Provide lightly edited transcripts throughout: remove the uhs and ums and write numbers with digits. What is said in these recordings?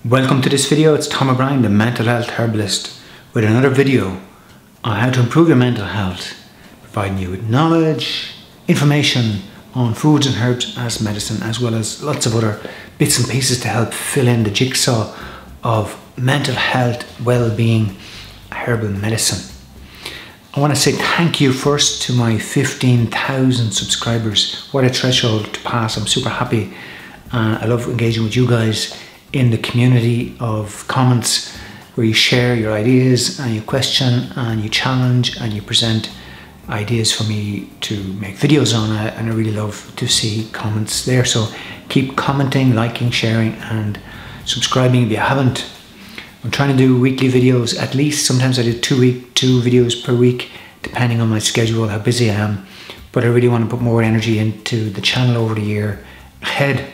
Welcome to this video. It's Tom O'Brien, the mental health herbalist, with another video on how to improve your mental health, providing you with knowledge, information on foods and herbs as medicine, as well as lots of other bits and pieces to help fill in the jigsaw of mental health, well-being, herbal medicine. I want to say thank you first to my 15,000 subscribers. What a threshold to pass. I'm super happy. I love engaging with you guys in the community of comments where you share your ideas and you question and you challenge and you present ideas for me to make videos on it, and I really love to see comments there. So keep commenting, liking, sharing and subscribing if you haven't. I'm trying to do weekly videos at least. Sometimes I do two videos per week depending on my schedule, how busy I am, but I really want to put more energy into the channel over the year ahead.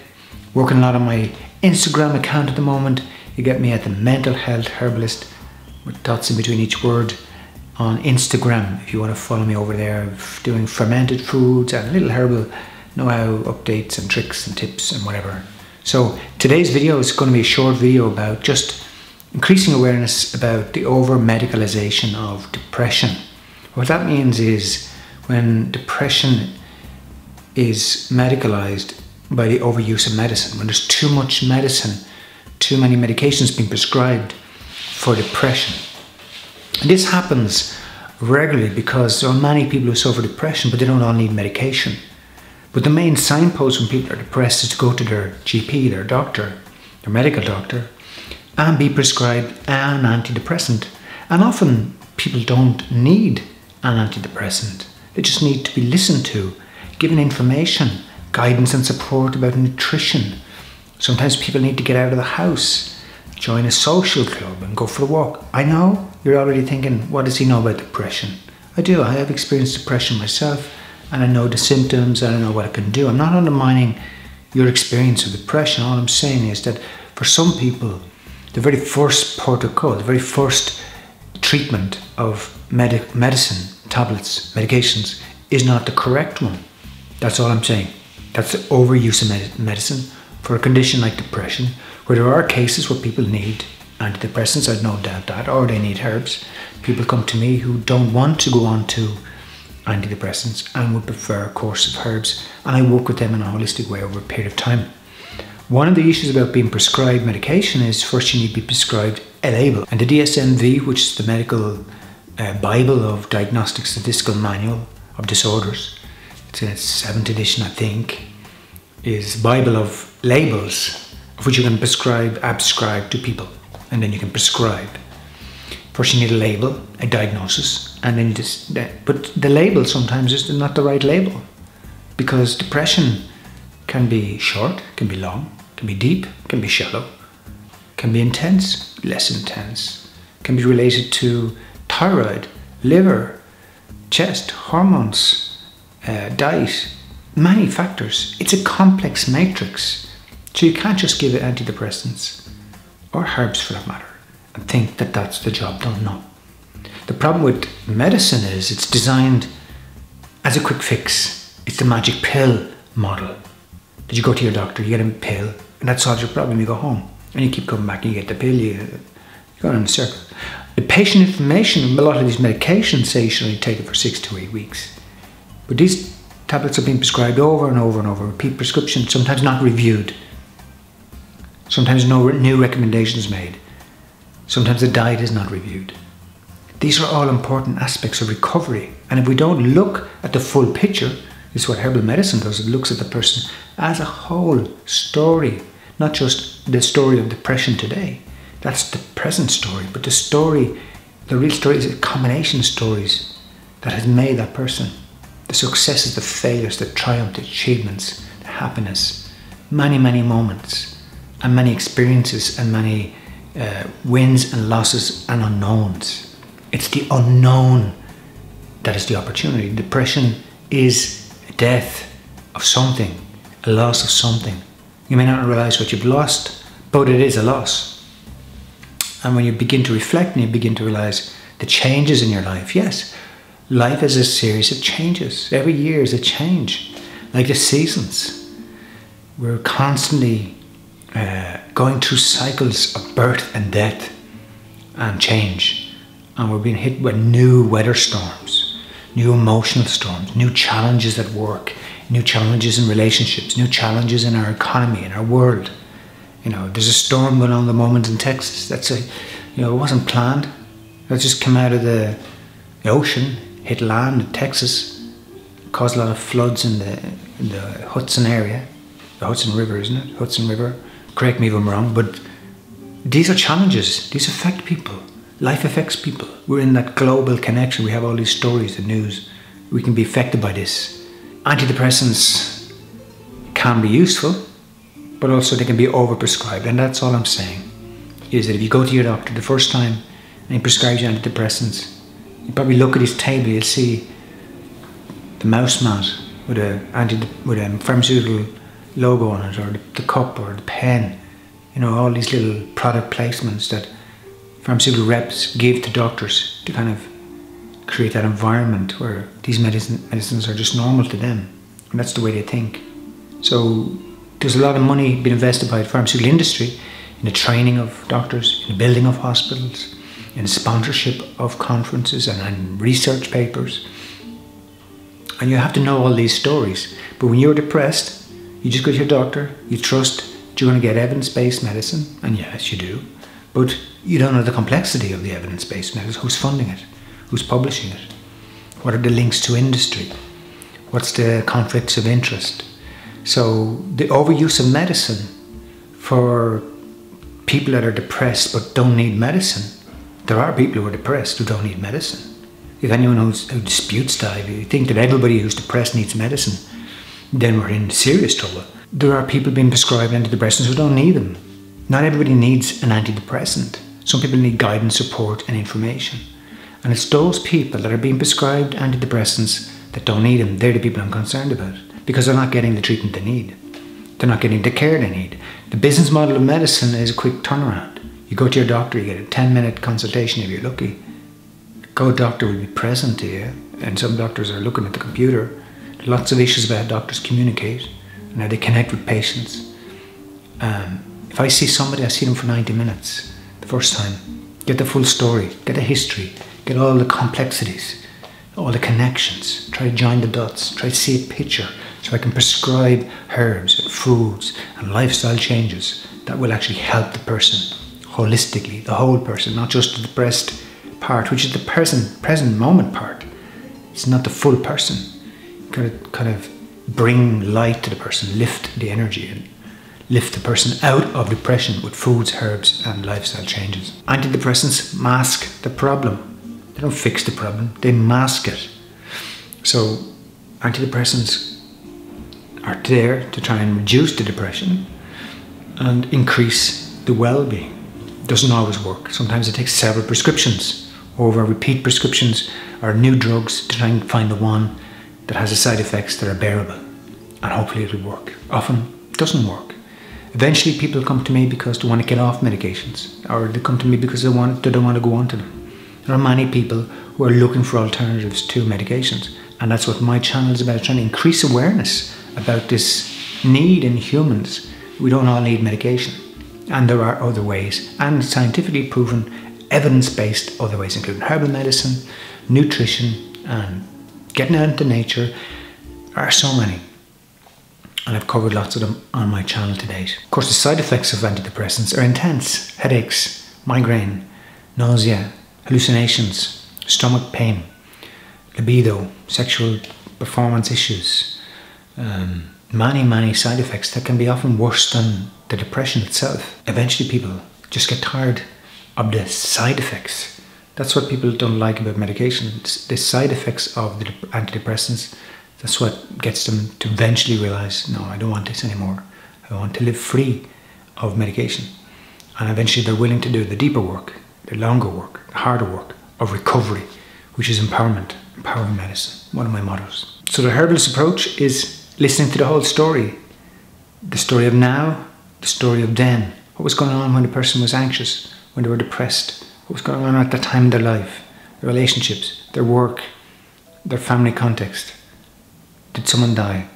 Working a lot on my Instagram account at the moment. You get me at the Mental Health Herbalist with dots in between each word on Instagram if you want to follow me over there. Doing fermented foods and little herbal know-how updates and tricks and tips and whatever. So today's video is going to be a short video about just increasing awareness about the over-medicalisation of depression. What that means is when depression is medicalised by the overuse of medicine, when there's too much medicine, too many medications being prescribed for depression. And this happens regularly because there are many people who suffer depression, but they don't all need medication. But the main signpost when people are depressed is to go to their GP, their doctor, their medical doctor, and be prescribed an antidepressant. And often people don't need an antidepressant. They just need to be listened to, given information, guidance and support about nutrition. Sometimes people need to get out of the house, join a social club and go for a walk. I know you're already thinking, what does he know about depression? I do. I have experienced depression myself and I know the symptoms and I know what it can do. I'm not undermining your experience of depression. All I'm saying is that for some people, the very first port of call, the very first treatment of medicine, tablets, medications is not the correct one. That's all I'm saying. That's the overuse of medicine for a condition like depression, where there are cases where people need antidepressants, I've no doubt that, or they need herbs. People come to me who don't want to go on to antidepressants and would prefer a course of herbs, and I work with them in a holistic way over a period of time. One of the issues about being prescribed medication is first you need to be prescribed a label, and the DSM-V, which is the medical Bible of Diagnostic Statistical Manual of Disorders, it's in its 7th edition I think, is Bible of labels of which you can prescribe, abscribe to people, and then you can prescribe. First you need a label, a diagnosis, and then you just, but the label sometimes is not the right label, because depression can be short, can be long, can be deep, can be shallow, can be intense, less intense, can be related to thyroid, liver, chest, hormones, diet, many factors. It's a complex matrix. So you can't just give it antidepressants or herbs for that matter and think that that's the job done. No. The problem with medicine is it's designed as a quick fix. It's the magic pill model. Did you go to your doctor, you get a pill, and that solves your problem, you go home. And you keep coming back and you get the pill, you go in a circle. The patient information, a lot of these medications say you should only take it for 6 to 8 weeks. But these tablets are being prescribed over and over and over, repeat prescription, sometimes not reviewed. Sometimes no new recommendations made. Sometimes the diet is not reviewed. These are all important aspects of recovery. And if we don't look at the full picture, this is what herbal medicine does. It looks at the person as a whole story, not just the story of depression today. That's the present story. But the story, the real story is a combination of stories that has made that person. The successes, the failures, the triumph, the achievements, the happiness, many, many moments and many experiences and many wins and losses and unknowns. It's the unknown that is the opportunity. Depression is a death of something, a loss of something. You may not realize what you've lost, but it is a loss. And when you begin to reflect and you begin to realize the changes in your life, yes, life is a series of changes. Every year is a change, like the seasons. We're constantly going through cycles of birth and death and change. And we're being hit with new weather storms, new emotional storms, new challenges at work, new challenges in relationships, new challenges in our economy, in our world. You know, there's a storm going on at the moment in Texas. It wasn't planned. It just came out of the ocean, hit land in Texas, caused a lot of floods in the Hudson area. The Hudson River, isn't it? Hudson River. Correct me if I'm wrong, but these are challenges. These affect people. Life affects people. We're in that global connection. We have all these stories, the news. We can be affected by this. Antidepressants can be useful, but also they can be overprescribed. And that's all I'm saying, is that if you go to your doctor the first time and he prescribes you antidepressants, you probably look at his table, you'll see the mouse mat with a pharmaceutical logo on it, or the cup, or the pen. You know, all these little product placements that pharmaceutical reps give to doctors to kind of create that environment where these medicines are just normal to them, and that's the way they think. So there's a lot of money being invested by the pharmaceutical industry in the training of doctors, in the building of hospitals, in the sponsorship of conferences and research papers. And you have to know all these stories. But when you're depressed, you just go to your doctor, you trust that you're going to get evidence-based medicine, and yes, you do. But you don't know the complexity of the evidence-based medicine. Who's funding it? Who's publishing it? What are the links to industry? What's the conflicts of interest? So the overuse of medicine for people that are depressed but don't need medicine. There are people who are depressed who don't need medicine. If anyone who disputes that, if you think that everybody who's depressed needs medicine, then we're in serious trouble. There are people being prescribed antidepressants who don't need them. Not everybody needs an antidepressant. Some people need guidance, support and information. And it's those people that are being prescribed antidepressants that don't need them. They're the people I'm concerned about, because they're not getting the treatment they need. They're not getting the care they need. The business model of medicine is a quick turnaround. You go to your doctor, you get a 10-minute consultation if you're lucky. A doctor will be present to you, and some doctors are looking at the computer. Lots of issues about how doctors communicate and how they connect with patients. If I see somebody, I see them for 90 minutes the first time. Get the full story, get the history, get all the complexities, all the connections. Try to join the dots, try to see a picture so I can prescribe herbs and foods and lifestyle changes that will actually help the person holistically, the whole person, not just the depressed part, which is the present moment part. It's not the full person. You gotta kind of bring light to the person, lift the energy and lift the person out of depression with foods, herbs and lifestyle changes. Antidepressants mask the problem. They don't fix the problem, they mask it. So antidepressants are there to try and reduce the depression and increase the well-being. Doesn't always work. Sometimes it takes several prescriptions over repeat prescriptions or new drugs to try and find the one that has the side effects that are bearable, and hopefully it'll work. Often it doesn't work. Eventually people come to me because they want to get off medications, or they come to me because they don't want to go on to them. There are many people who are looking for alternatives to medications, and that's what my channel is about, trying to increase awareness about this need in humans. We don't all need medication, and there are other ways, and scientifically proven, evidence-based other ways, including herbal medicine, nutrition, and getting out into nature. There are so many, and I've covered lots of them on my channel to date. Of course, the side effects of antidepressants are intense: headaches, migraine, nausea, hallucinations, stomach pain, libido, sexual performance issues, many side effects that can be often worse than the depression itself. Eventually people just get tired of the side effects. That's what people don't like about medication. It's the side effects of the antidepressants. That's what gets them to eventually realize, no, I don't want this anymore. I want to live free of medication. And eventually they're willing to do the deeper work, the longer work, the harder work of recovery, which is empowerment, empowering medicine, one of my mottos. So the herbalist approach is listening to the whole story. The story of now, the story of then. What was going on when the person was anxious, when they were depressed? What was going on at that time in their life? Their relationships, their work, their family context. Did someone die?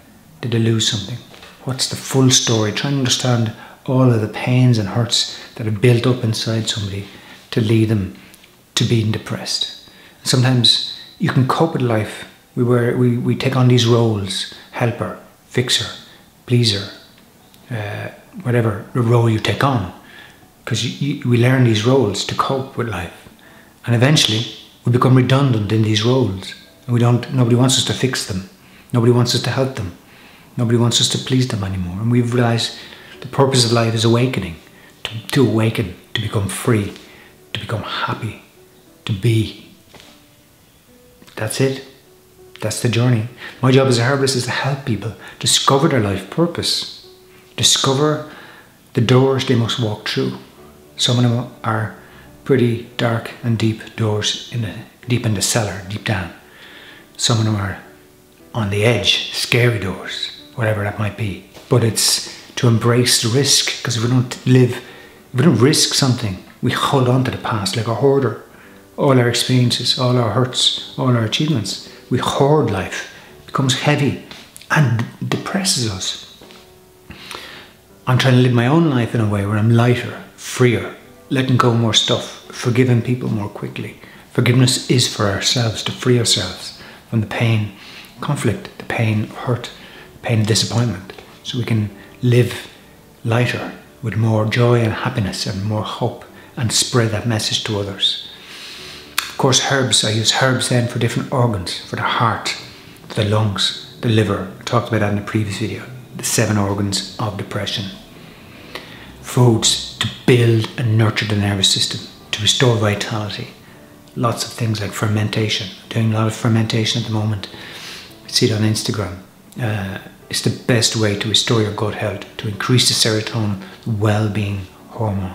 Did they lose something? What's the full story? Try and understand all of the pains and hurts that are built up inside somebody to lead them to being depressed. Sometimes you can cope with life. We take on these roles: helper, fixer, pleaser, whatever the role you take on, because we learn these roles to cope with life, and eventually we become redundant in these roles, and nobody wants us to fix them, nobody wants us to help them, nobody wants us to please them anymore. And we've realized the purpose of life is awakening, to awaken, to become free, to become happy, to be. That's it. That's the journey. My job as a herbalist is to help people discover their life purpose, discover the doors they must walk through. Some of them are pretty dark and deep doors, deep in the cellar, deep down. Some of them are on the edge, scary doors, whatever that might be. But it's to embrace the risk, because if we don't risk something, we hold on to the past like a hoarder. All our experiences, all our hurts, all our achievements, we hoard life. It becomes heavy and depresses us. I'm trying to live my own life in a way where I'm lighter, freer, letting go more stuff, forgiving people more quickly. Forgiveness is for ourselves, to free ourselves from the pain, conflict, the pain of hurt, the pain of disappointment, so we can live lighter with more joy and happiness and more hope, and spread that message to others. Of course, herbs, I use herbs then for different organs, for the heart, the lungs, the liver. I talked about that in the previous video, the 7 organs of depression. Foods to build and nurture the nervous system, to restore vitality. Lots of things like fermentation. I'm doing a lot of fermentation at the moment. I see it on Instagram. It's the best way to restore your gut health, to increase the serotonin, the well-being hormone.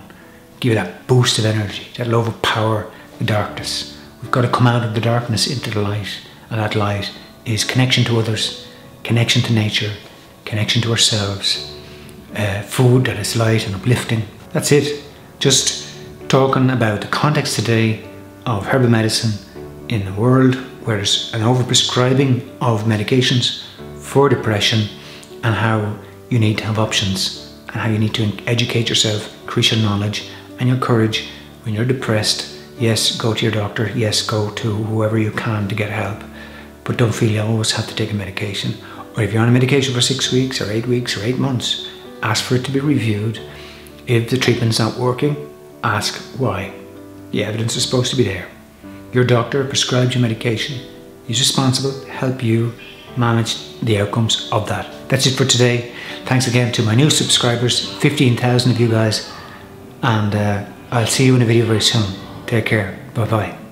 Give you that boost of energy that'll overpower the darkness. We've got to come out of the darkness into the light, and that light is connection to others, connection to nature, connection to ourselves, food that is light and uplifting. That's it. Just talking about the context today of herbal medicine in a world where there's an overprescribing of medications for depression, and how you need to have options, and how you need to educate yourself, increase your knowledge and your courage when you're depressed. Yes, go to your doctor. Yes, go to whoever you can to get help. But don't feel you always have to take a medication. Or if you're on a medication for 6 weeks or 8 weeks or 8 months, ask for it to be reviewed. If the treatment's not working, ask why. The evidence is supposed to be there. Your doctor prescribed you medication. He's responsible to help you manage the outcomes of that. That's it for today. Thanks again to my new subscribers, 15,000 of you guys. And I'll see you in a video very soon. Take care. Bye-bye.